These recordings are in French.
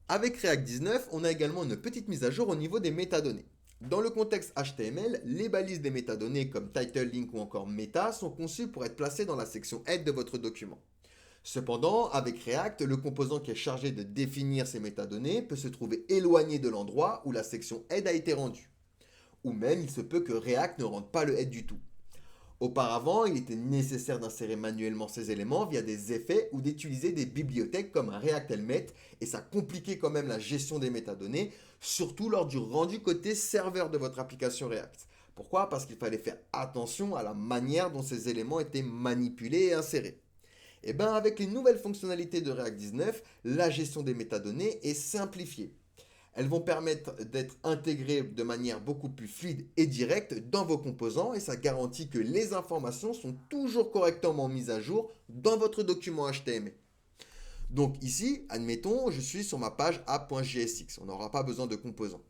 Avec React 19, on a également une petite mise à jour au niveau des métadonnées. Dans le contexte HTML, les balises des métadonnées comme title, link ou encore meta sont conçues pour être placées dans la section head de votre document. Cependant, avec React, le composant qui est chargé de définir ces métadonnées peut se trouver éloigné de l'endroit où la section head a été rendue. Ou même, il se peut que React ne rende pas le head du tout. Auparavant, il était nécessaire d'insérer manuellement ces éléments via des effets ou d'utiliser des bibliothèques comme un React Helmet, et ça compliquait quand même la gestion des métadonnées, surtout lors du rendu côté serveur de votre application React. Pourquoi? Parce qu'il fallait faire attention à la manière dont ces éléments étaient manipulés et insérés. Et bien avec les nouvelles fonctionnalités de React 19, la gestion des métadonnées est simplifiée. Elles vont permettre d'être intégrées de manière beaucoup plus fluide et directe dans vos composants et ça garantit que les informations sont toujours correctement mises à jour dans votre document HTML. Donc ici, admettons, je suis sur ma page app.jsx. On n'aura pas besoin de composants.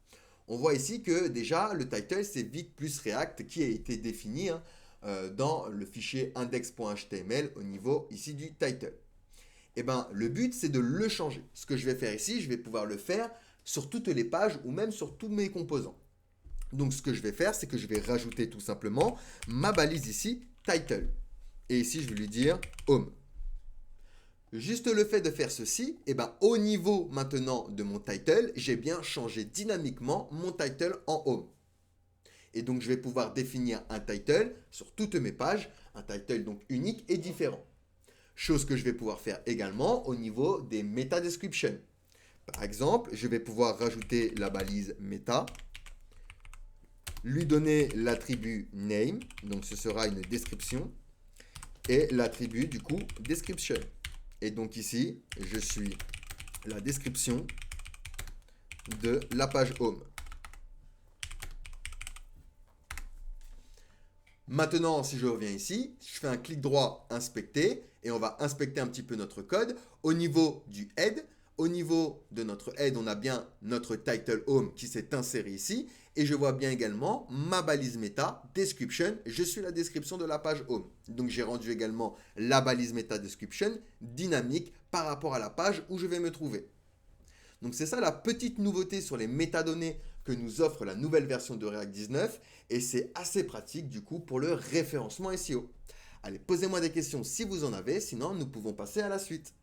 On voit ici que déjà le title c'est vite plus React qui a été défini dans le fichier index.html au niveau ici du title. Et ben le but c'est de le changer. Ce que je vais faire ici, je vais pouvoir le faire sur toutes les pages ou même sur tous mes composants. Donc ce que je vais faire, c'est que je vais rajouter tout simplement ma balise ici, title. Et ici, je vais lui dire home. Juste le fait de faire ceci, et ben au niveau maintenant de mon title, j'ai bien changé dynamiquement mon title en home. Et donc je vais pouvoir définir un title sur toutes mes pages, un title donc unique et différent. Chose que je vais pouvoir faire également au niveau des meta descriptions. Par exemple, je vais pouvoir rajouter la balise meta, lui donner l'attribut name, donc ce sera une description, et l'attribut du coup description. Et donc ici, je suis la description de la page home. Maintenant, si je reviens ici, je fais un clic droit inspecter et on va inspecter un petit peu notre code. Au niveau du head, au niveau de notre head, on a bien notre title home qui s'est inséré ici et je vois bien également ma balise meta description. Je suis la description de la page home. Donc j'ai rendu également la balise meta description dynamique par rapport à la page où je vais me trouver. Donc c'est ça la petite nouveauté sur les métadonnées que nous offre la nouvelle version de React 19 et c'est assez pratique du coup pour le référencement SEO. Allez, posez-moi des questions si vous en avez, sinon nous pouvons passer à la suite.